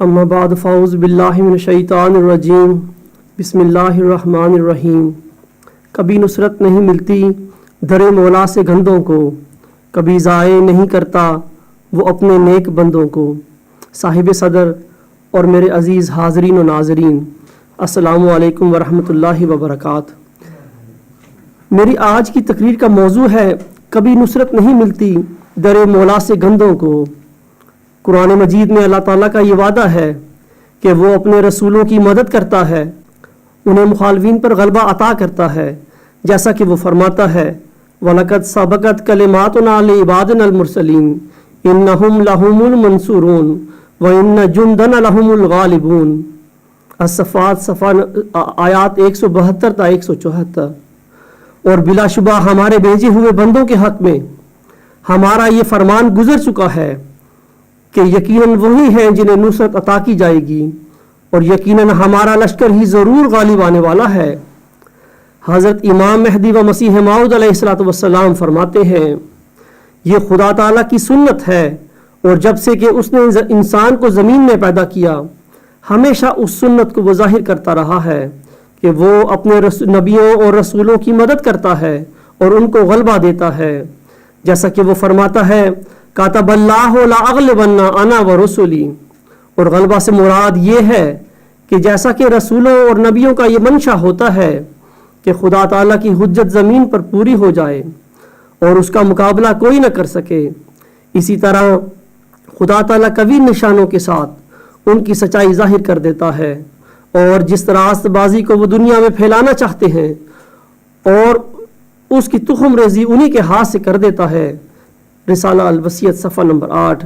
اما بعد فاعوذ باللہ من الشیطان الرجیم بسم اللہ الرحمن الرحیم۔ کبھی نصرت نہیں ملتی در مولا سے گندوں کو، کبھی ضائع نہیں کرتا وہ اپنے نیک بندوں کو۔ صاحب صدر اور میرے عزیز حاضرین و ناظرین، السلام علیکم ورحمۃ اللہ وبرکاتہ۔ میری آج کی تقریر کا موضوع ہے کبھی نصرت نہیں ملتی در مولا سے گندوں کو۔ قرآن مجید میں اللہ تعالیٰ کا یہ وعدہ ہے کہ وہ اپنے رسولوں کی مدد کرتا ہے، انہیں مخالفین پر غلبہ عطا کرتا ہے، جیسا کہ وہ فرماتا ہے وَلَقَدْ سَبَقَتْ كَلِمَاتُنَا لِعِبَادِنَا الْمُرْسَلِينَ إِنَّهُمْ لَهُمُ الْمَنْصُورُونَ وَإِنَّ جُنْدَنَا لَهُمُ الْغَالِبُونَ۔ الصفات صفحہ آیات 172 تا 174۔ اور بلا شبہ ہمارے بھیجے ہوئے بندوں کے حق میں ہمارا یہ فرمان گزر چکا ہے کہ یقیناً وہی ہیں جنہیں نصرت عطا کی جائے گی، اور یقیناً ہمارا لشکر ہی ضرور غالب آنے والا ہے۔ حضرت امام مہدی و مسیح موعود علیہ السلام فرماتے ہیں یہ خدا تعالیٰ کی سنت ہے، اور جب سے کہ اس نے انسان کو زمین میں پیدا کیا ہمیشہ اس سنت کو وہ ظاہر کرتا رہا ہے کہ وہ اپنے نبیوں اور رسولوں کی مدد کرتا ہے اور ان کو غلبہ دیتا ہے، جیسا کہ وہ فرماتا ہے کاتب اللہ لاغلبن انا ورسلی۔ اور غلبہ سے مراد یہ ہے کہ جیسا کہ رسولوں اور نبیوں کا یہ منشا ہوتا ہے کہ خدا تعالیٰ کی حجت زمین پر پوری ہو جائے اور اس کا مقابلہ کوئی نہ کر سکے، اسی طرح خدا تعالیٰ قوی نشانوں کے ساتھ ان کی سچائی ظاہر کر دیتا ہے، اور جس راست بازی کو وہ دنیا میں پھیلانا چاہتے ہیں اور اس کی تخم ریزی انہی کے ہاتھ سے کر دیتا ہے۔ رسالہ الوصیت صفحہ نمبر 8۔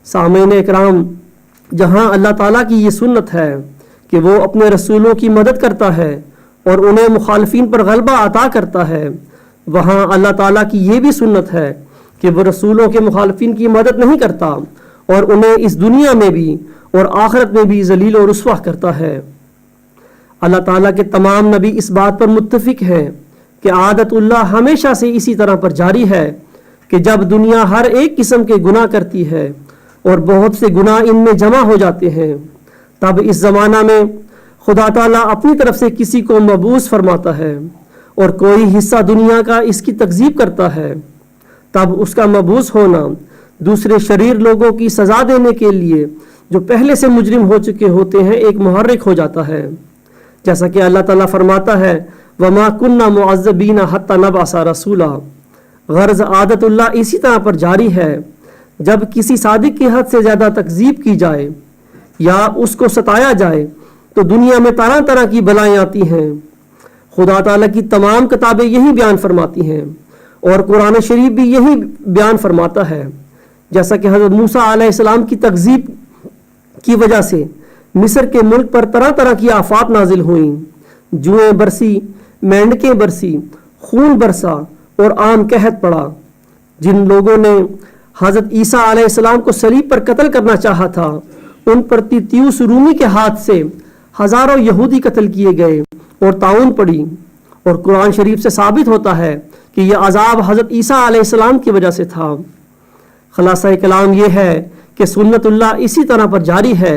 سامعین اکرام، جہاں اللہ تعالیٰ کی یہ سنت ہے کہ وہ اپنے رسولوں کی مدد کرتا ہے اور انہیں مخالفین پر غلبہ عطا کرتا ہے، وہاں اللہ تعالیٰ کی یہ بھی سنت ہے کہ وہ رسولوں کے مخالفین کی مدد نہیں کرتا اور انہیں اس دنیا میں بھی اور آخرت میں بھی ذلیل و رسوا کرتا ہے۔ اللہ تعالیٰ کے تمام نبی اس بات پر متفق ہیں کہ عادت اللہ ہمیشہ سے اسی طرح پر جاری ہے کہ جب دنیا ہر ایک قسم کے گناہ کرتی ہے اور بہت سے گناہ ان میں جمع ہو جاتے ہیں، تب اس زمانہ میں خدا تعالیٰ اپنی طرف سے کسی کو مبعوث فرماتا ہے اور کوئی حصہ دنیا کا اس کی تکذیب کرتا ہے، تب اس کا مبعوث ہونا دوسرے شریر لوگوں کی سزا دینے کے لیے جو پہلے سے مجرم ہو چکے ہوتے ہیں ایک محرک ہو جاتا ہے، جیسا کہ اللہ تعالیٰ فرماتا ہے وَمَا كُنَّا مُعَذِّبِينَ حَتَّى نَبْعَثَ رَسُولًا۔ غرض عادت اللہ اسی طرح پر جاری ہے، جب کسی صادق کی حد سے زیادہ تکذیب کی جائے یا اس کو ستایا جائے تو دنیا میں طرح طرح کی بلائیں آتی ہیں۔ خدا تعالیٰ کی تمام کتابیں یہی بیان فرماتی ہیں اور قرآن شریف بھی یہی بیان فرماتا ہے، جیسا کہ حضرت موسیٰ علیہ السلام کی تکذیب کی وجہ سے مصر کے ملک پر طرح طرح کی آفات نازل ہوئیں، جوئیں برسی، مینڈکیں برسی، خون برسا اور عام قحط پڑا۔ جن لوگوں نے حضرت عیسیٰ علیہ السلام کو صلیب پر قتل کرنا چاہا تھا ان پر تیتیوس رومی کے ہاتھ سے ہزاروں یہودی قتل کیے گئے اور طاعون پڑی، اور قرآن شریف سے ثابت ہوتا ہے کہ یہ عذاب حضرت عیسیٰ علیہ السلام کی وجہ سے تھا۔ خلاصہ کلام یہ ہے کہ سنت اللہ اسی طرح پر جاری ہے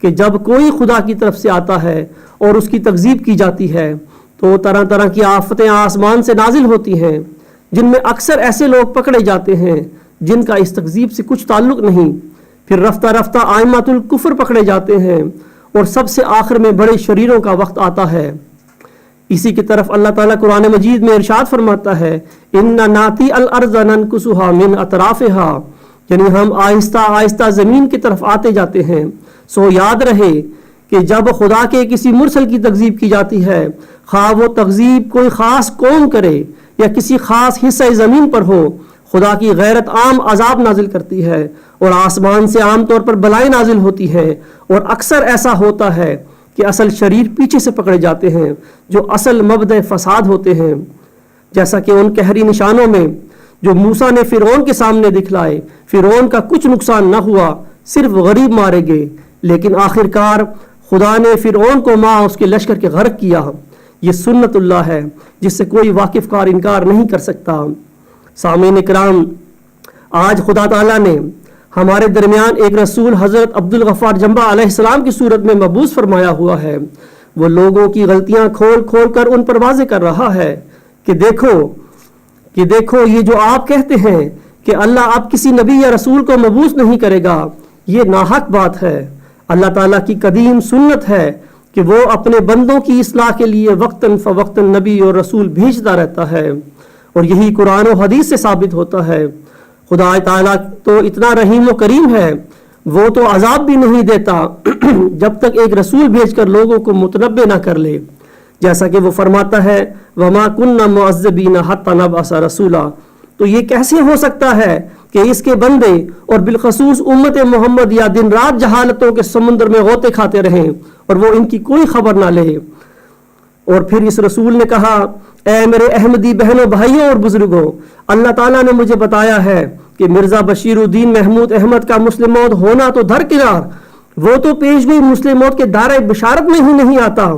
کہ جب کوئی خدا کی طرف سے آتا ہے اور اس کی تکذیب کی جاتی ہے تو طرح طرح کی آفتیں آسمان سے نازل ہوتی ہیں، جن میں اکثر ایسے لوگ پکڑے جاتے ہیں جن کا اس تکذیب سے کچھ تعلق نہیں، پھر رفتہ رفتہ ائمۃ الکفر پکڑے جاتے ہیں، اور سب سے آخر میں بڑے شریروں کا وقت آتا ہے۔ اسی کی طرف اللہ تعالیٰ قرآن مجید میں ارشاد فرماتا ہے اِنَّ نَأْتِي الْأَرْضَ نَنْكُسُهَا مِنْ أَطْرَافِهَا، یعنی ہم آہستہ آہستہ زمین کی طرف آتے جاتے ہیں۔ سو یاد رہے کہ جب خدا کے کسی مرسل کی تکذیب کی جاتی ہے، خواہ وہ تکذیب کوئی خاص قوم کرے یا کسی خاص حصہ زمین پر ہو، خدا کی غیرت عام عذاب نازل کرتی ہے، اور آسمان سے عام طور پر بلائیں نازل ہوتی ہیں، اور اکثر ایسا ہوتا ہے کہ اصل شریر پیچھے سے پکڑے جاتے ہیں جو اصل مبدأ فساد ہوتے ہیں، جیسا کہ ان قہری نشانوں میں جو موسیٰ نے فرعون کے سامنے دکھلائے، فرعون کا کچھ نقصان نہ ہوا، صرف غریب مارے گئے، لیکن آخرکار خدا نے فرعون کو ماں اس کے لشکر کے غرق کیا۔ یہ سنت اللہ ہے جس سے کوئی واقف کار انکار نہیں کر سکتا۔ سامعین کرام، آج خدا تعالیٰ نے ہمارے درمیان ایک رسول حضرت عبدالغفار جنبہ علیہ السلام کی صورت میں مبعوث فرمایا ہوا ہے. وہ لوگوں کی غلطیاں کھول کھول کر ان پر واضح کر رہا ہے کہ دیکھو یہ جو آپ کہتے ہیں کہ اللہ اب کسی نبی یا رسول کو مبعوث نہیں کرے گا، یہ ناحق بات ہے. اللہ تعالیٰ کی قدیم سنت ہے کہ وہ اپنے بندوں کی اصلاح کے لیے وقتاً فوقتاً نبی اور رسول بھیجتا رہتا ہے، اور یہی قرآن و حدیث سے ثابت ہوتا ہے. خدا تعالیٰ تو اتنا رحیم و کریم ہے، وہ تو عذاب بھی نہیں دیتا جب تک ایک رسول بھیج کر لوگوں کو متنبع نہ کر لے، جیسا کہ وہ فرماتا ہے وَمَا كُنَّا مُعَذِّبِينَ حَتَّى نَبْعَثَ رَسُولًا. تو یہ کیسے ہو سکتا ہے کہ اس کے بندے اور بالخصوص امت محمد یا دن رات جہالتوں کے سمندر میں غوطے کھاتے رہیں اور وہ ان کی کوئی خبر نہ لے. اور پھر اس رسول نے کہا اے میرے احمدی بہنوں بھائیوں اور بزرگوں، اللہ تعالیٰ نے مجھے بتایا ہے کہ مرزا بشیر الدین محمود احمد کا مسلم موت ہونا تو درکنار، وہ تو پیش گوئی مسلم موت کے دائرۂ بشارت میں ہی نہیں آتا.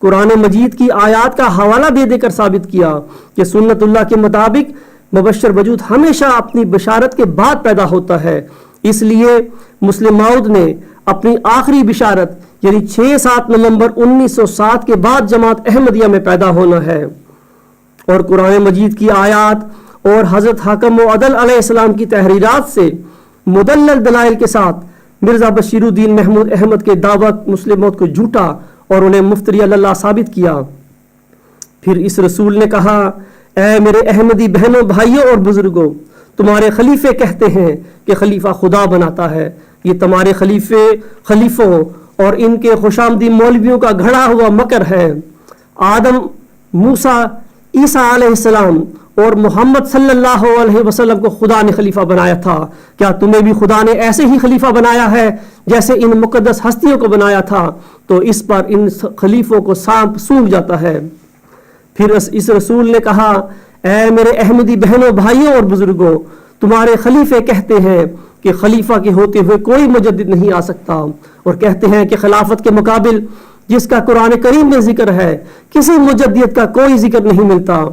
قرآن مجید کی آیات کا حوالہ دے دے کر ثابت کیا کہ سنت اللہ کے مطابق مبشر وجود ہمیشہ اپنی بشارت کے بعد پیدا ہوتا ہے. اس لیے مسلم موعود نے اپنی آخری بشارت یعنی 6-7 نومبر 1907 کے بعد جماعت احمدیہ میں پیدا ہونا ہے. اور قرآن مجید کی آیات اور حضرت حاکم و عدل علیہ السلام کی تحریرات سے مدلل دلائل کے ساتھ مرزا بشیر الدین محمود احمد کے دعوت مسلم موت کو جھوٹا اور انہیں مفتری اللہ ثابت کیا. پھر اس رسول نے کہا اے میرے احمدی بہنوں بھائیوں اور بزرگوں، تمہارے خلیفے کہتے ہیں کہ خلیفہ خدا بناتا ہے. یہ تمہارے خلیفوں اور ان کے خوشامدی مولویوں کا گھڑا ہوا مکر ہے. آدم، موسیٰ، عیسیٰ علیہ السلام اور محمد صلی اللہ علیہ وسلم کو خدا نے خلیفہ بنایا تھا. کیا تمہیں بھی خدا نے ایسے ہی خلیفہ بنایا ہے جیسے ان مقدس ہستیوں کو بنایا تھا؟ تو اس پر ان خلیفوں کو سانپ سونگھ جاتا ہے. پھر اس رسول نے کہا اے میرے احمدی بہنوں بھائیوں اور بزرگوں، تمہارے خلیفے کہتے ہیں کہ خلیفہ کے ہوتے ہوئے کوئی مجدد نہیں آ سکتا، اور کہتے ہیں کہ خلافت کے مقابل جس کا قرآن کریم میں ذکر ہے کسی مجدد کا کوئی ذکر نہیں ملتا.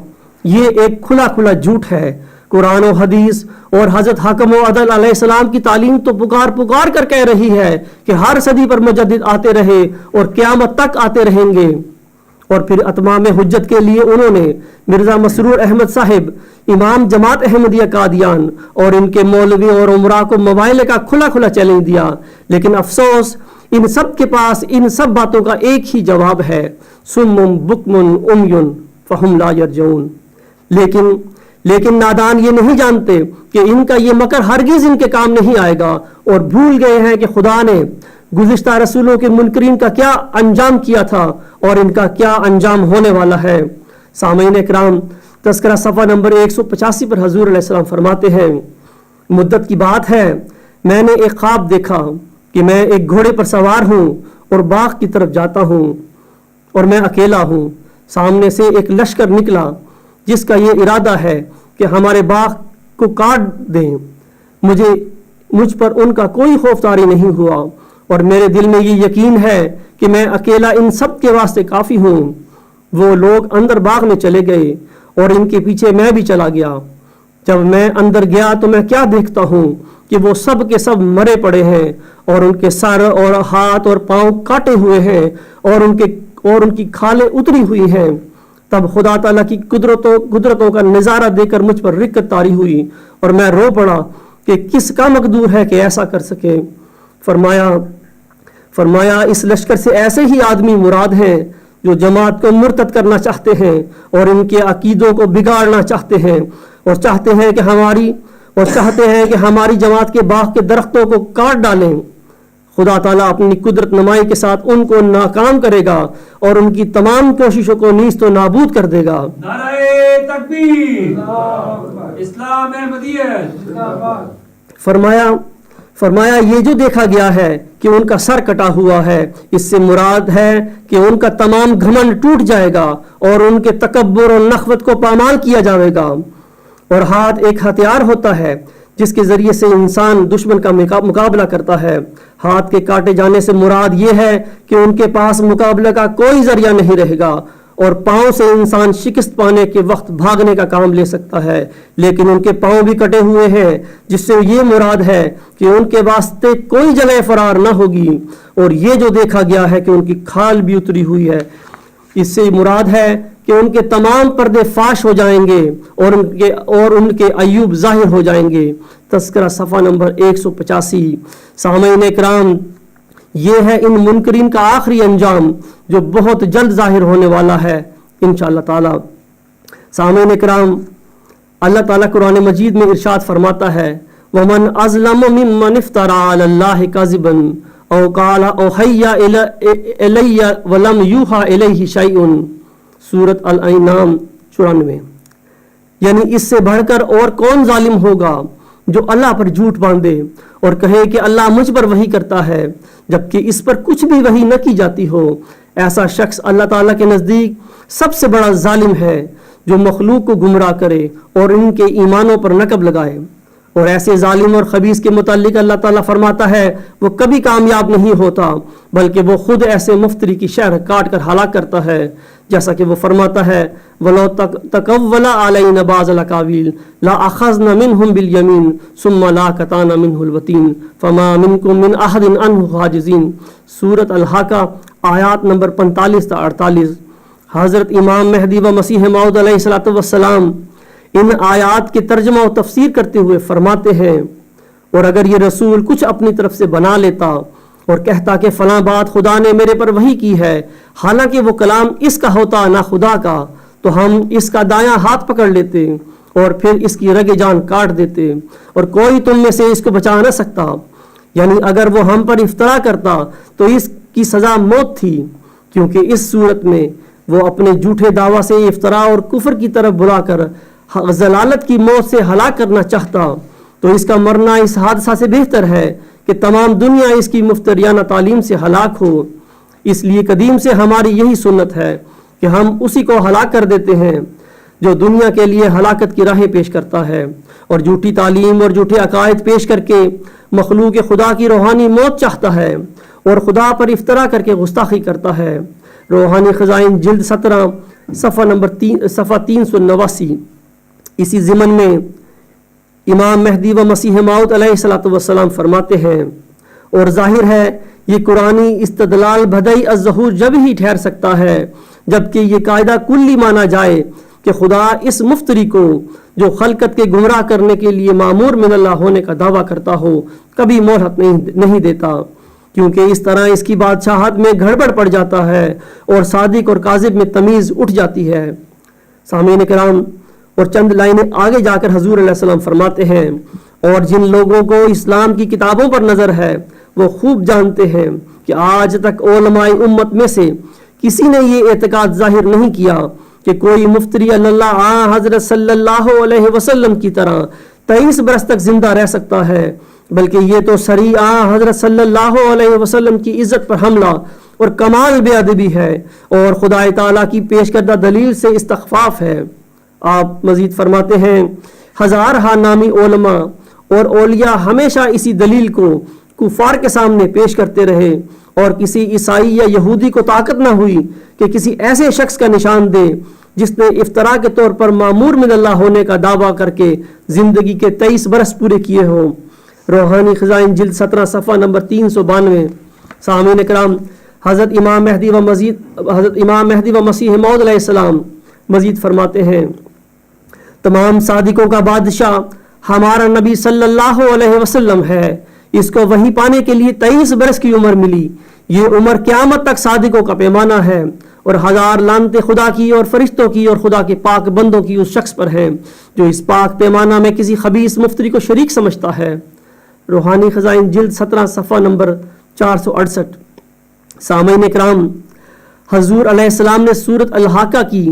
یہ ایک کھلا کھلا جھوٹ ہے. قرآن و حدیث اور حضرت حاکم و عدل علیہ السلام کی تعلیم تو پکار کر کہہ رہی ہے کہ ہر صدی پر مجدد آتے رہے اور قیامت تک آتے رہیں گے. اور پھر اتمام حجت کے لیے انہوں نے مرزا مسرور احمد صاحب، امام جماعت احمدیہ قادیان اور ان کے مولوی اور عمراء کو مباہلے کا کھلا کھلا چیلنج دیا. لیکن افسوس ان سب کے پاس ان سب باتوں کا ایک ہی جواب ہے، سم بکم عمی فہم لا یرجعون. لیکن نادان یہ نہیں جانتے کہ ان کا یہ مکر ہرگز ان کے کام نہیں آئے گا، اور بھول گئے ہیں کہ خدا نے گزشتہ رسولوں کے منکرین کا کیا انجام کیا تھا اور ان کا کیا انجام ہونے والا ہے. سامعین اکرام، تذکرہ صفحہ نمبر 185 پر حضور علیہ السلام فرماتے ہیں مدت کی بات ہے، میں نے ایک خواب دیکھا کہ میں ایک گھوڑے پر سوار ہوں اور باغ کی طرف جاتا ہوں اور میں اکیلا ہوں. سامنے سے ایک لشکر نکلا جس کا یہ ارادہ ہے کہ ہمارے باغ کو کاٹ دیں. مجھ پر ان کا کوئی خوفداری نہیں ہوا، اور میرے دل میں یہ یقین ہے کہ میں اکیلا ان سب کے واسطے کافی ہوں. وہ لوگ اندر باغ میں چلے گئے اور ان کے پیچھے میں بھی چلا گیا. جب میں اندر گیا تو میں کیا دیکھتا ہوں کہ وہ سب کے سب مرے پڑے ہیں اور ان کے سر اور ہاتھ اور پاؤں کاٹے ہوئے ہیں اور ان کی کھالیں اتری ہوئی ہیں. تب خدا تعالیٰ کی قدرتوں کا نظارہ دے کر مجھ پر رقت طاری ہوئی اور میں رو پڑا کہ کس کا مقدور ہے کہ ایسا کر سکے. فرمایا اس لشکر سے ایسے ہی آدمی مراد ہیں جو جماعت کو مرتد کرنا چاہتے ہیں اور ان کے عقیدوں کو بگاڑنا چاہتے ہیں اور چاہتے ہیں کہ ہماری جماعت کے باغ کے درختوں کو کاٹ ڈالیں. خدا تعالیٰ اپنی قدرت نمائی کے ساتھ ان کو ناکام کرے گا اور ان کی تمام کوششوں کو نیست و نابود کر دے گا. نعرہ تکبیر، اسلام احمدیت. فرمایا یہ جو دیکھا گیا ہے کہ ان کا سر کٹا ہوا ہے، اس سے مراد ہے کہ ان کا تمام گھمنڈ ٹوٹ جائے گا اور ان کے تکبر اور نخوت کو پامال کیا جائے گا. اور ہاتھ ایک ہتھیار ہوتا ہے جس کے ذریعے سے انسان دشمن کا مقابلہ کرتا ہے. ہاتھ کے کاٹے جانے سے مراد یہ ہے کہ ان کے پاس مقابلہ کا کوئی ذریعہ نہیں رہے گا اور پاؤں سے انسان شکست پانے کے وقت بھاگنے کا کام لے سکتا ہے، لیکن ان کے پاؤں بھی کٹے ہوئے ہیں، جس سے یہ مراد ہے کہ ان کے واسطے کوئی جگہ فرار نہ ہوگی، اور یہ جو دیکھا گیا ہے کہ ان کی کھال بھی اتری ہوئی ہے، اس سے مراد ہے کہ ان کے تمام پردے فاش ہو جائیں گے اور ان کے عیوب ظاہر ہو جائیں گے۔ تذکرہ صفحہ نمبر 185۔ سامعین اکرام، یہ ہے ان منکرین کا آخری انجام جو بہت جلد ظاہر ہونے والا ہے انشاءاللہ تعالی۔ سامعین اکرام، اللہ تعالیٰ قرآن مجید میں ارشاد فرماتا ہے وَمَنْ أَظْلَمُ مِمَّنِ افْتَرَىٰ عَلَى اللَّهِ كَذِبًا أَوْ قَالَ أُوحِيَ إِلَيَّ وَلَمْ يُوحَىٰ إِلَيْهِ شَيْءٌ، سورۃ الانعام 94۔ یعنی اس سے بڑھ کر اور کون ظالم ہوگا جو اللہ پر جھوٹ باندھے اور کہے کہ اللہ مجھ پر وحی کرتا ہے جبکہ اس پر کچھ بھی وحی نہ کی جاتی ہو۔ ایسا شخص اللہ تعالیٰ کے نزدیک سب سے بڑا ظالم ہے جو مخلوق کو گمراہ کرے اور ان کے ایمانوں پر نقب لگائے۔ اور ایسے ظالم اور خبیث کے متعلق اللہ تعالیٰ فرماتا ہے وہ کبھی کامیاب نہیں ہوتا بلکہ وہ خود ایسے مفتری کی شرح کاٹ کر ہلاک کرتا ہے، جیسا کہ وہ فرماتا ہے وَلَوْ تَقَوَّلَ عَلَيْنَا بَعْضَ الْأَقَاوِيلِ لَأَخَذْنَا مِنْهُ بِالْيَمِينِ ثُمَّ لَأَقْطَعْنَا مِنْهُ الْوَتِينَ فَمَا مِنْكُمْ مِنْ أَحَدٍ عَنْهُ حَاجِزِينَ، سورۃ الحاقہ آیات نمبر 45 تا 48۔ حضرت امام مہدی و مسیح موعود علیہ السلام ان آیات کے ترجمہ و تفسیر کرتے ہوئے فرماتے ہیں اور اگر یہ رسول کچھ اپنی طرف سے بنا لیتا اور کہتا کہ فلاں بات خدا نے میرے پر وحی کی ہے، حالانکہ وہ کلام اس کا ہوتا نہ خدا کا، تو ہم اس کا دایاں ہاتھ پکڑ لیتے اور پھر اس کی رگ جان کاٹ دیتے اور کوئی تم میں سے اس کو بچا نہ سکتا۔ یعنی اگر وہ ہم پر افطرا کرتا تو اس کی سزا موت تھی، کیونکہ اس صورت میں وہ اپنے جھوٹے دعویٰ سے افطرا اور کفر کی طرف بلا کر ضلالت کی موت سے ہلاک کرنا چاہتا، تو اس کا مرنا اس حادثہ سے بہتر ہے کہ تمام دنیا اس کی مفتریانہ تعلیم سے ہلاک ہو۔ اس لیے قدیم سے ہماری یہی سنت ہے کہ ہم اسی کو ہلاک کر دیتے ہیں جو دنیا کے لیے ہلاکت کی راہیں پیش کرتا ہے اور جھوٹی تعلیم اور جھوٹے عقائد پیش کر کے مخلوق خدا کی روحانی موت چاہتا ہے اور خدا پر افطرا کر کے گستاخی کرتا ہے۔ روحانی خزائن جلد 17 صفحہ 389۔ اسی ضمن میں امام مہدی و مسیح موعود علیہ السلام فرماتے ہیں اور ظاہر ہے یہ قرآنی استدلال بھدئی الظہور جب ہی ٹھہر سکتا ہے جبکہ یہ قاعدہ کلی مانا جائے کہ خدا اس مفتری کو جو خلقت کے گمراہ کرنے کے لیے مامور من اللہ ہونے کا دعویٰ کرتا ہو کبھی مہلت نہیں دیتا، کیونکہ اس طرح اس کی بادشاہت میں گڑبڑ پڑ جاتا ہے اور صادق اور کاذب میں تمیز اٹھ جاتی ہے۔ سامعین کرام، اور چند لائنیں آگے جا کر حضور علیہ السلام فرماتے ہیں اور جن لوگوں کو اسلام کی کتابوں پر نظر ہے وہ خوب جانتے ہیں کہ آج تک علماء امت میں سے کسی نے یہ اعتقاد ظاہر نہیں کیا کہ کوئی مفتری اللہ حضرت صلی اللہ علیہ وسلم کی طرح 23 برس تک زندہ رہ سکتا ہے، بلکہ یہ تو صریح حضرت صلی اللہ علیہ وسلم کی عزت پر حملہ اور کمال بے ادبی ہے اور خدا تعالیٰ کی پیش کردہ دلیل سے استخفاف ہے۔ آپ مزید فرماتے ہیں ہزارہ نامی علماء اور اولیاء ہمیشہ اسی دلیل کو کفار کے سامنے پیش کرتے رہے اور کسی عیسائی یا یہودی کو طاقت نہ ہوئی کہ کسی ایسے شخص کا نشان دے جس نے افطرا کے طور پر مامور من اللہ ہونے کا دعویٰ کر کے زندگی کے 23 برس پورے کیے ہوں۔ روحانی خزائن جلد 17 صفحہ نمبر 392۔ سامعین کرام، حضرت امام مہدی و مسیح موعود علیہ السلام مزید فرماتے ہیں تمام صادقوں کا بادشاہ ہمارا نبی صلی اللہ علیہ وسلم ہے، اس کو وحی پانے کے لیے 23 برس کی عمر ملی، یہ عمر قیامت تک صادقوں کا پیمانہ ہے اور 1000 لعنتیں خدا کی اور فرشتوں کی اور خدا کے پاک بندوں کی اس شخص پر ہیں جو اس پاک پیمانہ میں کسی خبیث مفتری کو شریک سمجھتا ہے۔ روحانی خزائن جلد 17 صفحہ نمبر 468۔ سامعین اکرام، حضور علیہ السلام نے سورۃ الحاقہ کی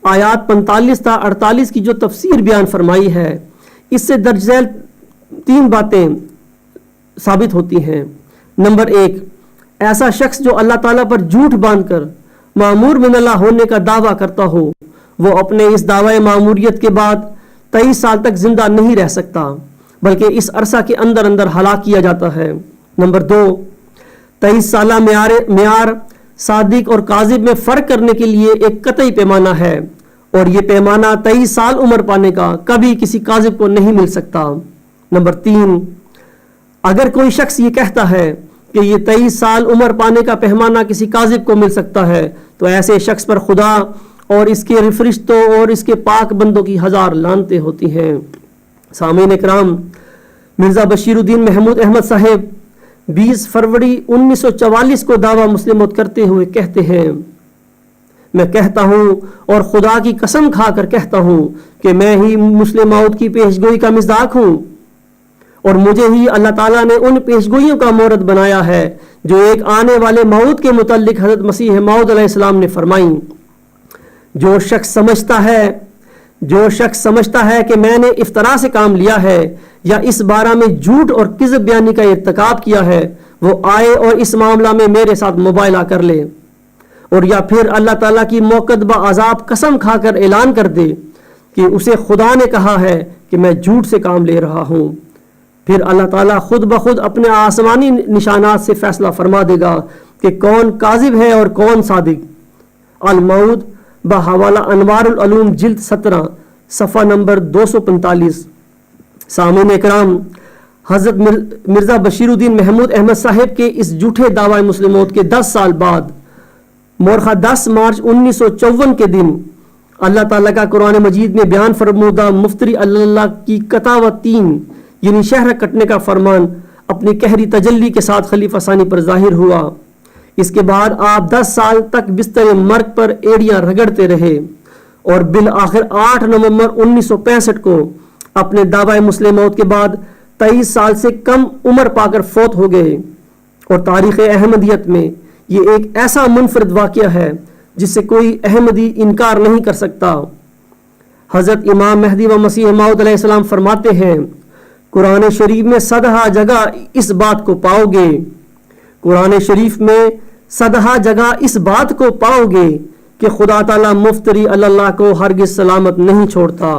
آیات 45 تا 48 کی جو تفسیر بیان فرمائی ہے اس سے درج ذیل 3 باتیں ثابت ہوتی ہیں۔ نمبر 1، ایسا شخص جو اللہ تعالیٰ پر جھوٹ باندھ کر مامور من اللہ ہونے کا دعویٰ کرتا ہو وہ اپنے اس دعوی معموریت کے بعد 23 سال تک زندہ نہیں رہ سکتا بلکہ اس عرصہ کے اندر ہلاک کیا جاتا ہے۔ نمبر 2، 23 سالہ معیار صادق اور کاذب میں فرق کرنے کے لیے ایک قطعی پیمانہ ہے، اور یہ پیمانہ 23 سال عمر پانے کا کبھی کسی کاذب کو نہیں مل سکتا۔ نمبر 3، اگر کوئی شخص یہ کہتا ہے کہ یہ 23 سال عمر پانے کا پیمانہ کسی کاذب کو مل سکتا ہے، تو ایسے شخص پر خدا اور اس کے فرشتوں اور اس کے پاک بندوں کی 1000 لعنتیں ہوتی ہیں۔ سامعین اکرام، مرزا بشیر الدین محمود احمد صاحب 20 فروری 1944 کو دعویٰ مسلم موت کرتے ہوئے کہتے ہیں، میں کہتا ہوں اور خدا کی قسم کھا کر کہتا ہوں کہ میں ہی مسلم موت کی پیشگوئی کا مصداق ہوں، اور مجھے ہی اللہ تعالیٰ نے ان پیشگوئیوں کا مورد بنایا ہے جو ایک آنے والے موت کے متعلق حضرت مسیح موعود علیہ السلام نے فرمائیں۔ جو شخص سمجھتا ہے کہ میں نے افطرا سے کام لیا ہے یا اس بارے میں جھوٹ اور کذب بیانی کا ارتکاب کیا ہے، وہ آئے اور اس معاملہ میں میرے ساتھ مباہلہ کر لے، اور یا پھر اللہ تعالیٰ کی موقدبہ عذاب قسم کھا کر اعلان کر دے کہ اسے خدا نے کہا ہے کہ میں جھوٹ سے کام لے رہا ہوں۔ پھر اللہ تعالیٰ خود بخود اپنے آسمانی نشانات سے فیصلہ فرما دے گا کہ کون کاذب ہے اور کون صادق۔ الموعود بحوالہ انوار العلوم جلد 17 صفحہ نمبر 245۔ سامعین اکرام، حضرت مرزا بشیر الدین محمود احمد صاحب کے اس جھوٹے دعوی مسلم موت کے 10 سال بعد مورخہ 10 مارچ 1954 کے دن اللہ تعالیٰ کا قرآن مجید میں بیان فرمودہ مفتری اللہ کی قطع و تین یعنی شہر کٹنے کا فرمان اپنی قہری تجلی کے ساتھ خلیفہ ثانی پر ظاہر ہوا۔ اس کے بعد آپ 10 سال تک بستر مرگ پر ایڑیاں رگڑتے رہے، اور بالآخر 8 نومبر 1965 کو اپنے دعوی مسلم موت کے بعد 23 سال سے کم عمر پا کر فوت ہو گئے۔ اور تاریخ احمدیت میں یہ ایک ایسا منفرد واقعہ ہے جس سے کوئی احمدی انکار نہیں کر سکتا۔ حضرت امام مہدی و مسیح موعود علیہ السلام فرماتے ہیں، قرآن شریف میں 100 جگہ اس بات کو پاؤ گے، قرآن شریف میں 100 جگہ اس بات کو پاؤ گے کہ خدا تعالیٰ مفتری اللہ کو ہرگز سلامت نہیں چھوڑتا،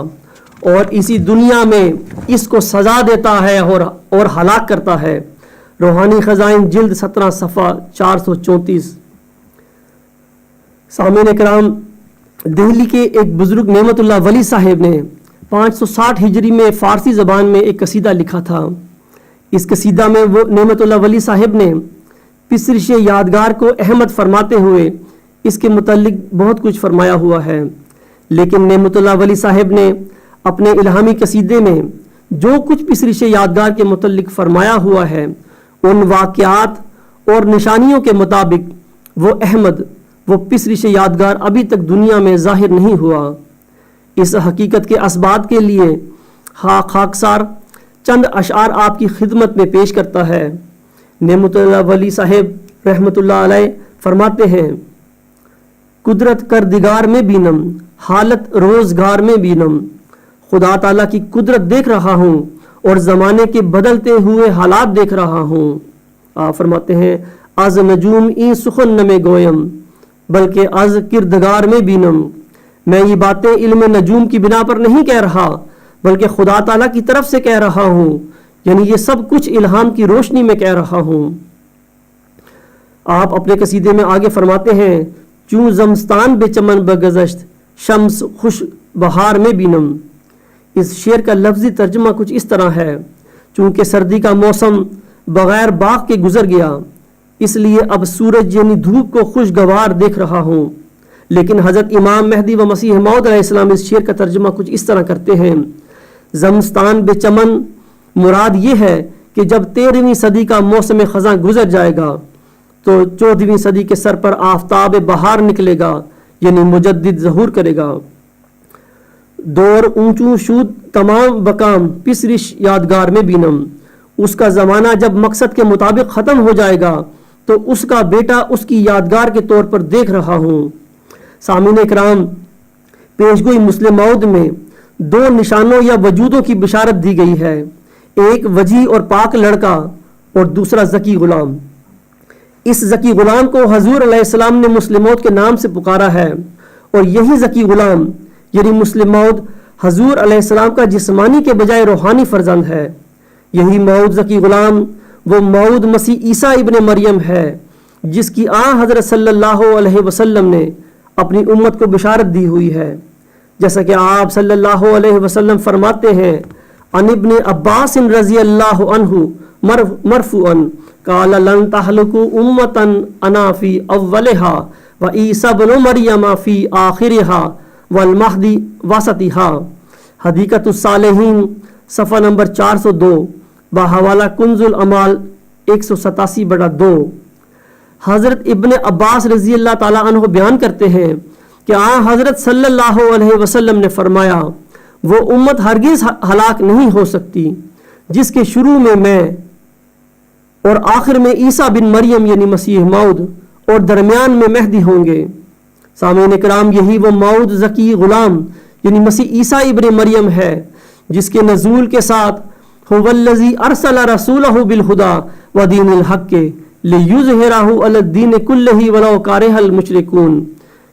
اور اسی دنیا میں اس کو سزا دیتا ہے اور ہلاک کرتا ہے۔ روحانی خزائن جلد 17 صفحہ 434۔ سامعین کرام، دہلی کے ایک بزرگ نعمت اللہ ولی صاحب نے 560 ہجری میں فارسی زبان میں ایک قصیدہ لکھا تھا۔ اس قصیدہ میں وہ نعمت اللہ ولی صاحب نے پسرش یادگار کو احمد فرماتے ہوئے اس کے متعلق بہت کچھ فرمایا ہوا ہے، لیکن نعمت اللہ ولی صاحب نے اپنے الہامی قصیدے میں جو کچھ پسرش یادگار کے متعلق فرمایا ہوا ہے، ان واقعات اور نشانیوں کے مطابق وہ پسرش یادگار ابھی تک دنیا میں ظاہر نہیں ہوا۔ اس حقیقت کے اسبات کے لیے خاکسار چند اشعار آپ کی خدمت میں پیش کرتا ہے۔ نعمت اللہ ولی صاحب رحمت اللہ علیہ فرماتے ہیں، قدرت کردگار میں بینم، حالت روزگار میں بینم، خدا تعالیٰ کی قدرت دیکھ رہا ہوں اور زمانے کے بدلتے ہوئے حالات دیکھ رہا ہوں۔ آپ فرماتے ہیں، از نجوم این سخن نمے گویم بلکہ از کردگار میں بینم، میں یہ باتیں علم نجوم کی بنا پر نہیں کہہ رہا بلکہ خدا تعالیٰ کی طرف سے کہہ رہا ہوں، یعنی یہ سب کچھ الہام کی روشنی میں کہہ رہا ہوں۔ آپ اپنے قصیدے میں آگے فرماتے ہیں، چوں زمستان بے چمن بگذشت شمس خوش بہار میں بینم۔ اس شعر کا لفظی ترجمہ کچھ اس طرح ہے، چونکہ سردی کا موسم بغیر باغ کے گزر گیا، اس لیے اب سورج یعنی دھوپ کو خوشگوار دیکھ رہا ہوں۔ لیکن حضرت امام مہدی و مسیح موعود علیہ السلام اس شعر کا ترجمہ کچھ اس طرح کرتے ہیں، زمستان بے چمن مراد یہ ہے کہ جب 13ویں صدی کا موسم خزاں گزر جائے گا تو 14ویں صدی کے سر پر آفتاب بہار نکلے گا، یعنی مجدد ظہور کرے گا۔ دور اونچوں شود تمام بکام پسرش یادگار میں بینم، اس کا زمانہ جب مقصد کے مطابق ختم ہو جائے گا تو اس کا بیٹا اس کی یادگار کے طور پر دیکھ رہا ہوں۔ سامعین اکرام، پیشگوئی مسلم موعود میں 2 نشانوں یا وجودوں کی بشارت دی گئی ہے، ایک وجیح اور پاک لڑکا اور دوسرا ذکی غلام۔ اس ذکی غلام کو حضور علیہ السلام نے مسلم موعود کے نام سے پکارا ہے، اور یہی ذکی غلام یعنی مسلم موعود حضور علیہ السلام کا جسمانی کے بجائے روحانی فرزند ہے۔ یہی موعود ذکی غلام وہ موعود مسیح عیسیٰ ابن مریم ہے جس کی حضرت صلی اللہ علیہ وسلم نے اپنی امت کو بشارت دی ہوئی ہے، جیسا کہ آپ صلی اللہ علیہ وسلم فرماتے ہیں عن ابن عباس رضی اللہ عنہ مرفوعا قال لن تهلكوا امة انا في اولها وعيسى ابن مريم في آخرها والمهدي وسطها، حدیقۃ الصالحین صفحہ نمبر 402 بحوالہ کنز الامال 187/2۔ حضرت ابن عباس رضی اللہ تعالیٰ عنہ بیان کرتے ہیں کہ حضرت صلی اللہ علیہ وسلم نے فرمایا وہ امت ہرگز ہلاک نہیں ہو سکتی جس کے شروع میں اور آخر میں عیسیٰ بن مریم یعنی مسیح موعود اور درمیان میں مہدی ہوں گے۔ سامعین کرام، یہی وہ موعود ذکی غلام یعنی مسیح عیسیٰ ابن مریم ہے جس کے نزول کے ساتھ هو الذی ارسل رسولہ بالہدی ودین الحق لیظہرہ علی الدین کلہ ولو کرہ المشرکون،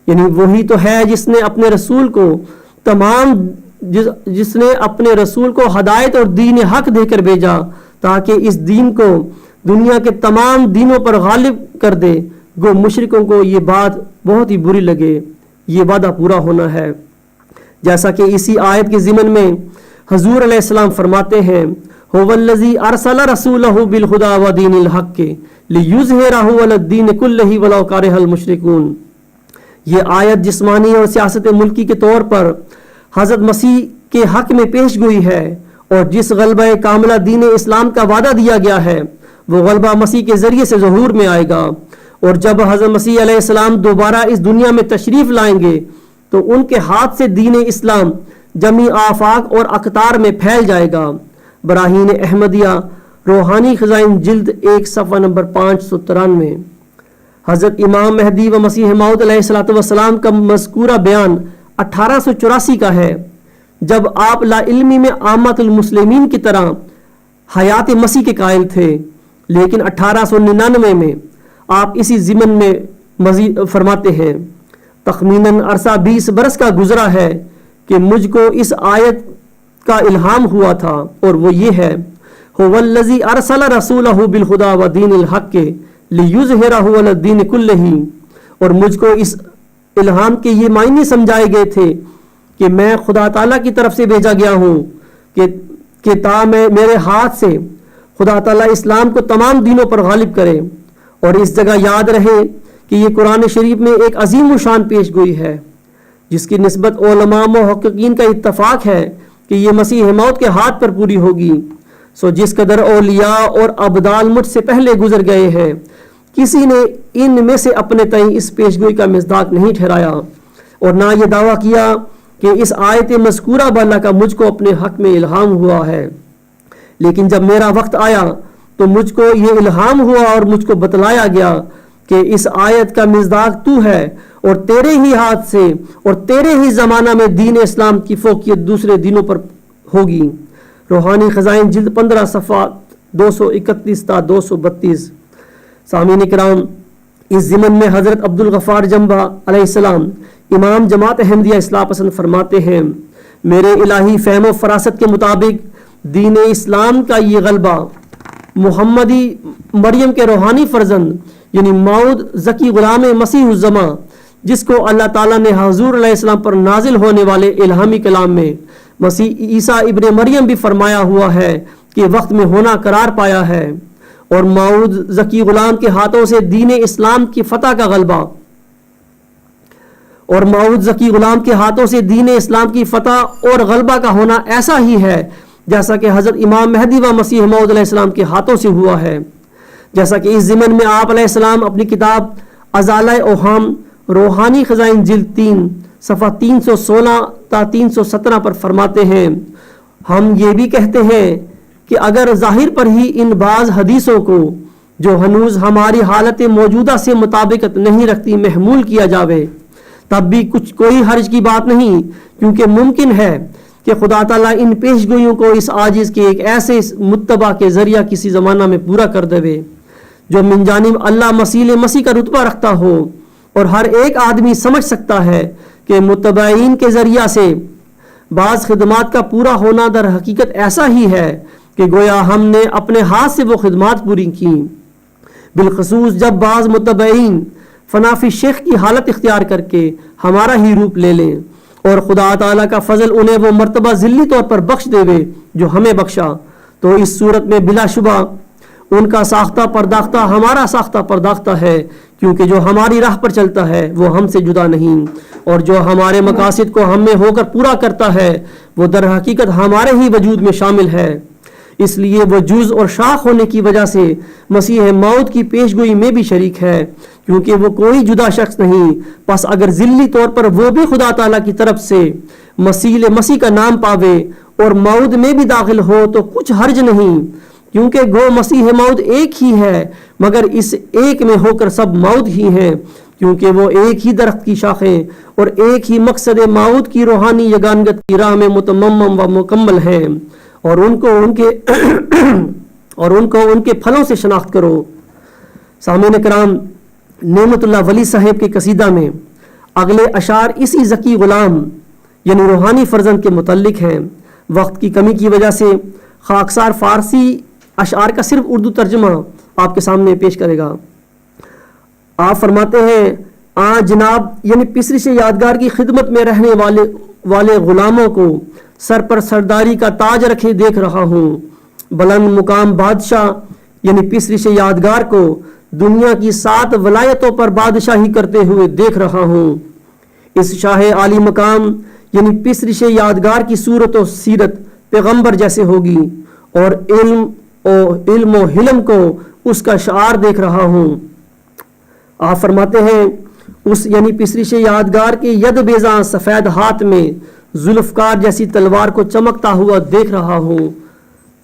یعنی وہی تو ہے جس نے اپنے رسول کو ہدایت اور دین حق دے کر بھیجا تاکہ اس دین کو دنیا کے تمام دینوں پر غالب کر دے۔ گو مشرکوں کو یہ بات بہت ہی بری لگے، یہ وعدہ پورا ہونا ہے، جیسا کہ اسی آیت کے ضمن میں حضور علیہ السلام فرماتے ہیں هو الذی ارسل رسولہ بالہدی ودین الحق لیظہرہ علی الدین کلہ ولو کرہ المشرکون۔ یہ آیت جسمانی اور سیاست ملکی کے طور پر حضرت مسیح کے حق میں پیش گوئی ہے، اور جس غلبہ کاملہ دین اسلام کا وعدہ دیا گیا ہے وہ غلبہ مسیح کے ذریعے سے ظہور میں آئے گا، اور جب حضرت مسیح علیہ السلام دوبارہ اس دنیا میں تشریف لائیں گے تو ان کے ہاتھ سے دین اسلام جمی آفاق اور اقطار میں پھیل جائے گا۔ براہین احمدیہ روحانی خزائن جلد 1 صفحہ نمبر 593۔ حضرت امام مہدی و مسیح موعود علیہ السلام کا مذکورہ بیان 1884 کا ہے، جب آپ لا علمی میں عامت المسلمین کی طرح حیات مسیح کے قائل تھے، لیکن 1899 میں آپ اسی ضمن میں مزید فرماتے ہیں تخمیناً عرصہ 20 برس کا گزرا ہے کہ مجھ کو اس آیت کا الہام ہوا تھا، اور وہ یہ ہے هو الذی ارسل رسولہ بالہدی ودین الحق لیظہرہ علی الدین کلہ، اور مجھ کو اس الہام کے یہ معنی سمجھائے گئے تھے کہ میں خدا تعالیٰ کی طرف سے بھیجا گیا ہوں کہ تا میرے ہاتھ سے خدا تعالیٰ اسلام کو تمام دینوں پر غالب کرے۔ اور اس جگہ یاد رہے کہ یہ قرآن شریف میں ایک عظیم الشان پیش گوئی ہے جس کی نسبت علماء محققین کا اتفاق ہے کہ یہ مسیح موعود کے ہاتھ پر پوری ہوگی۔ سو جس قدر اولیاء اور ابدال مجھ سے پہلے گزر گئے ہیں، کسی نے ان میں سے اپنے تئیں اس پیشگوئی کا مصداق نہیں ٹھہرایا اور نہ یہ دعویٰ کیا کہ اس آیت مذکورہ والا کا مجھ کو اپنے حق میں الہام ہوا ہے، لیکن جب میرا وقت آیا تو مجھ کو یہ الہام ہوا اور مجھ کو بتلایا گیا کہ اس آیت کا مصداق تو ہے، اور تیرے ہی ہاتھ سے اور تیرے ہی زمانہ میں دین اسلام کی فوقیت دوسرے دینوں پر ہوگی۔ روحانی خزائن جلد 15 صفحہ 231 تا 232۔ سامعین کرام، اس ضمن میں حضرت عبدالغفار جنبہ علیہ السلام امام جماعت احمدیہ اصلاح پسند فرماتے ہیں میرے الہی فہم و فراست کے مطابق دین اسلام کا یہ غلبہ محمدی مریم کے روحانی فرزند یعنی موعود ذکی غلام مسیح الزماں، جس کو اللہ تعالیٰ نے حضور علیہ السلام پر نازل ہونے والے الہامی کلام میں مسیح عیسیٰ ابن مریم بھی فرمایا ہوا ہے کہ وقت میں ہونا قرار پایا ہے، اور موعود ذکی غلام کے ہاتھوں سے دین اسلام کی فتح کا غلبہ اور موعود ذکی غلام کے ہاتھوں سے دین اسلام کی فتح اور غلبہ کا ہونا ایسا ہی ہے جیسا کہ حضرت امام مہدی و مسیح موعود علیہ السلام کے ہاتھوں سے ہوا ہے، جیسا کہ اس ضمن میں آپ علیہ السلام اپنی کتاب ازالہ اوہام روحانی خزائن جلد 3 صفحہ 316 تا 317 پر فرماتے ہیں ہم یہ بھی کہتے ہیں کہ اگر ظاہر پر ہی ان بعض حدیثوں کو جو ہنوز ہماری حالت موجودہ سے مطابقت نہیں رکھتی محمول کیا جاوے تب بھی کوئی حرج کی بات نہیں، کیونکہ ممکن ہے کہ خدا تعالیٰ ان پیش گوئیوں کو اس عاجز کے ایک ایسے متبع کے ذریعہ کسی زمانہ میں پورا کر دے جو من جانب اللہ مسیح کا رتبہ رکھتا ہو، اور ہر ایک آدمی سمجھ سکتا ہے کہ متبعین کے ذریعہ سے بعض خدمات کا پورا ہونا در حقیقت ایسا ہی ہے کہ گویا ہم نے اپنے ہاتھ سے وہ خدمات پوری کی۔ بالخصوص جب بعض متبعین فنافی شیخ کی حالت اختیار کر کے ہمارا ہی روپ لے لیں اور خدا تعالیٰ کا فضل انہیں وہ مرتبہ ذلی طور پر بخش دے جو ہمیں بخشا، تو اس صورت میں بلا شبہ ان کا ساختہ پرداختہ ہمارا ساختہ پرداختہ ہے، کیونکہ جو ہماری راہ پر چلتا ہے وہ ہم سے جدا نہیں، اور جو ہمارے مقاصد کو ہم میں ہو کر پورا کرتا ہے وہ در حقیقت ہمارے ہی وجود میں شامل ہے۔ اس لیے وہ جز اور شاخ ہونے کی وجہ سے مسیح موت کی پیشگوئی میں بھی شریک ہے، کیونکہ وہ کوئی جدا شخص نہیں۔ پس اگر ذلی طور پر وہ بھی خدا تعالیٰ کی طرف سے مسیح کا نام پاوے اور موت میں بھی داخل ہو تو کچھ حرج نہیں، کیونکہ گو مسیح موت ایک ہی ہے، مگر اس ایک میں ہو کر سب موت ہی ہیں، کیونکہ وہ ایک ہی درخت کی شاخیں اور ایک ہی مقصد موت کی روحانی یگانگت کی راہ میں متمم و مکمل ہیں، اور ان کو ان کے پھلوں سے شناخت کرو۔ سامعین کرام، نعمت اللہ ولی صاحب کے قصیدہ میں اگلے اشعار اسی ذکی غلام یعنی روحانی فرزند کے متعلق ہیں۔ وقت کی کمی کی وجہ سے خاکسار فارسی اشعار کا صرف اردو ترجمہ آپ کے سامنے پیش کرے گا۔ آپ فرماتے ہیں، جناب یعنی پسری سے یادگار کی خدمت میں رہنے والے غلاموں کو سر پر سرداری کا تاج رکھے دیکھ رہا ہوں، بلند مقام بادشاہ یعنی پسری سے یادگار کو دنیا کی 7 ولایتوں پر بادشاہی کرتے ہوئے دیکھ رہا ہوں۔ اس شاہ عالی مقام یعنی پسری سے یادگار کی صورت و سیرت پیغمبر جیسے ہوگی، اور علم و حلم کو اس کا شعار دیکھ رہا ہوں۔ آپ فرماتے ہیں، اس یعنی پسری سے یادگار کے ید بیزاں سفید ہاتھ میں ذوالفقار جیسی تلوار کو چمکتا ہوا دیکھ رہا ہوں،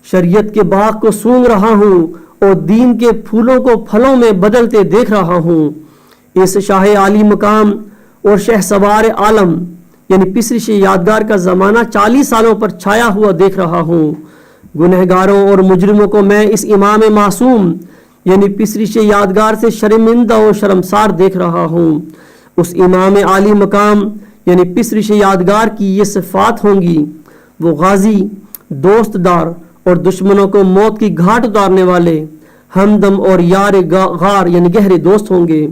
شریعت کے باغ کو سونگ رہا ہوں اور دین کے پھولوں کو پھلوں میں بدلتے دیکھ رہا ہوں۔ اس شاہ عالی مقام اور شہ سوار عالم یعنی پسری سے یادگار کا زمانہ 40 سالوں پر چھایا ہوا دیکھ رہا ہوں۔ گنہگاروں اور مجرموں کو میں اس امام معصوم یعنی پسری سے یادگار سے شرمندہ و شرمسار دیکھ رہا ہوں۔ اس امام عالی مقام یعنی پسری سے یادگار کی یہ صفات ہوں گی، وہ غازی، دوست دار اور دشمنوں کو موت کی گھاٹ اتارنے والے، ہمدم اور یار غار یعنی گہرے دوست ہوں گے۔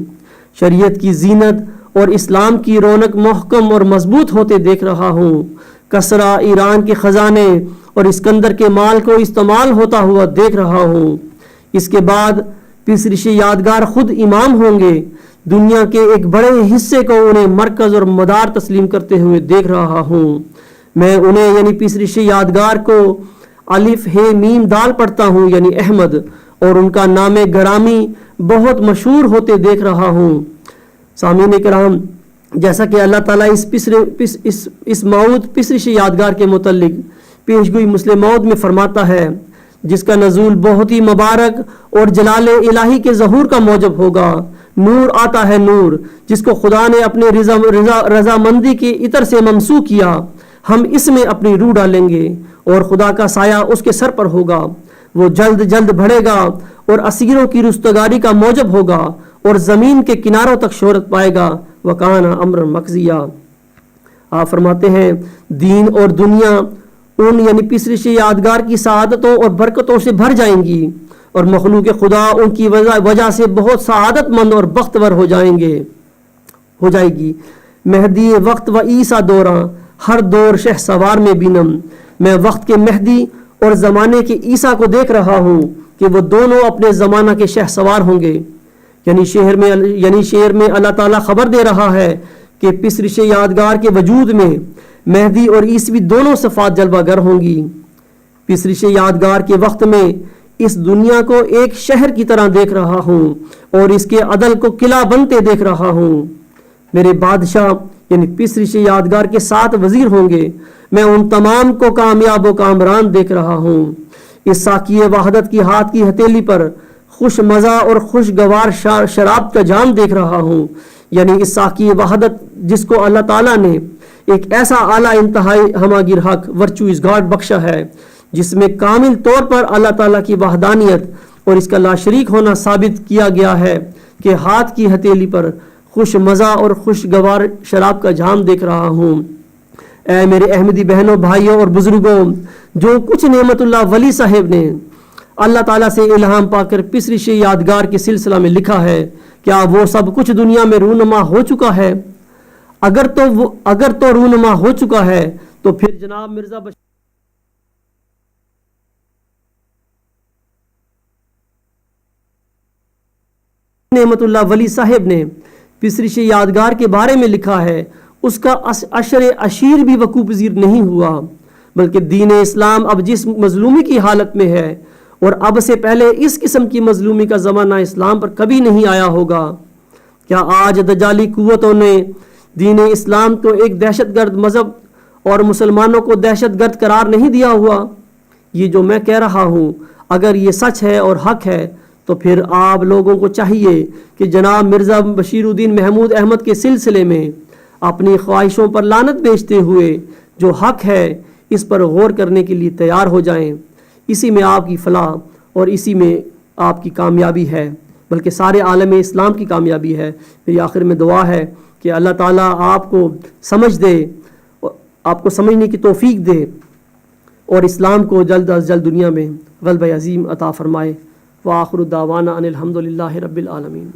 شریعت کی زینت اور اسلام کی رونق محکم اور مضبوط ہوتے دیکھ رہا ہوں۔ کسرا ایران کے خزانے اور اسکندر کے مال کو استعمال ہوتا ہوا دیکھ رہا ہوں۔ اس کے بعد پسری سے یادگار خود امام ہوں گے، دنیا کے ایک بڑے حصے کو انہیں مرکز اور مدار تسلیم کرتے ہوئے دیکھ رہا ہوں۔ میں انہیں یعنی پسری سے یادگار کو الف ہے میم دال پڑھتا ہوں یعنی احمد، اور ان کا نام گرامی بہت مشہور ہوتے دیکھ رہا ہوں۔ سامعین کرام، جیسا کہ اللہ تعالیٰ اس موعود پسری سے یادگار کے متعلق پیشگوئی مسلم موعود میں فرماتا ہے، جس کا نزول بہت ہی مبارک اور جلال الہی کے ظہور کا موجب ہوگا۔ نور آتا ہے نور، جس کو خدا نے اپنے رضامندی کے عطر سے ممسوح کیا، ہم اس میں اپنی روح ڈالیں گے اور خدا کا سایہ اس کے سر پر ہوگا۔ وہ جلد جلد بڑھے گا اور اسیروں کی رستگاری کا موجب ہوگا اور زمین کے کناروں تک شہرت پائے گا۔ وکان امر مقضیہ۔ آپ فرماتے ہیں، دین اور دنیا ان یعنی پسری سے یادگار کی سعادتوں اور برکتوں سے بھر جائیں گی، اور مخلوق خدا ان کی وجہ سے بہت سعادت مند اور بختور ہو جائے گی۔ مہدی وقت و عیسیٰ دوراں ہر دور شہ سوار میں بینم۔ میں وقت کے مہدی اور زمانے کے عیسیٰ کو دیکھ رہا ہوں کہ وہ دونوں اپنے زمانہ کے شہ سوار ہوں گے۔ یعنی شعر میں اللہ تعالیٰ خبر دے رہا ہے کہ پسری سے یادگار کے وجود میں مہدی اور عیسوی دونوں صفات جلوہ گر ہوں گی۔ پسری سے یادگار کے وقت میں اس دنیا کو ایک شہر کی طرح دیکھ رہا ہوں اور اس کے عدل کو قلعہ بنتے دیکھ رہا ہوں۔ میرے بادشاہ یعنی پسری سے یادگار کے 7 وزیر ہوں گے، میں ان تمام کو کامیاب و کامران دیکھ رہا ہوں۔ اس ساقی وحدت کی ہاتھ کی ہتھیلی پر خوش مزہ اور خوشگوار شراب کا جام دیکھ رہا ہوں۔ یعنی اس ساقی وحدت جس کو اللہ تعالیٰ نے ایک ایسا اعلیٰ انتہائی ہماگیر حق ورچوئز گاڈ بخشا ہے، جس میں کامل طور پر اللہ تعالیٰ کی وحدانیت اور اس کا لا شریک ہونا ثابت کیا گیا ہے، کہ ہاتھ کی ہتھیلی پر خوش مزہ اور خوشگوار شراب کا جام دیکھ رہا ہوں۔ اے میرے احمدی بہنوں، بھائیوں اور بزرگوں، جو کچھ نعمت اللہ ولی صاحب نے اللہ تعالیٰ سے الہام پا کر پسرش یادگار کے سلسلہ میں لکھا ہے کیا وہ سب کچھ دنیا میں رونما ہو چکا ہے؟ اگر تو رونما ہو چکا ہے تو پھر جناب مرزا بشیر نعمت اللہ ولی صاحب نے پسرش یادگار کے بارے میں لکھا ہے، اس کا عشر عشیر بھی وقوع پذیر نہیں ہوا، بلکہ دین اسلام اب جس مظلومی کی حالت میں ہے اور اب سے پہلے اس قسم کی مظلومی کا زمانہ اسلام پر کبھی نہیں آیا ہوگا۔ کیا آج دجالی قوتوں نے دین اسلام کو ایک دہشت گرد مذہب اور مسلمانوں کو دہشت گرد قرار نہیں دیا ہوا؟ یہ جو میں کہہ رہا ہوں اگر یہ سچ ہے اور حق ہے تو پھر آپ لوگوں کو چاہیے کہ جناب مرزا بشیر الدین محمود احمد کے سلسلے میں اپنی خواہشوں پر لعنت بیچتے ہوئے جو حق ہے اس پر غور کرنے کے لیے تیار ہو جائیں۔ اسی میں آپ کی فلاح اور اسی میں آپ کی کامیابی ہے، بلکہ سارے عالم اسلام کی کامیابی ہے۔ میری آخر میں دعا ہے کہ اللہ تعالیٰ آپ کو سمجھ دے، آپ کو سمجھنے کی توفیق دے اور اسلام کو جلد از جلد دنیا میں غلبہ عظیم عطا فرمائے۔ وآخر دعوانا ان الحمد للہ رب العالمین۔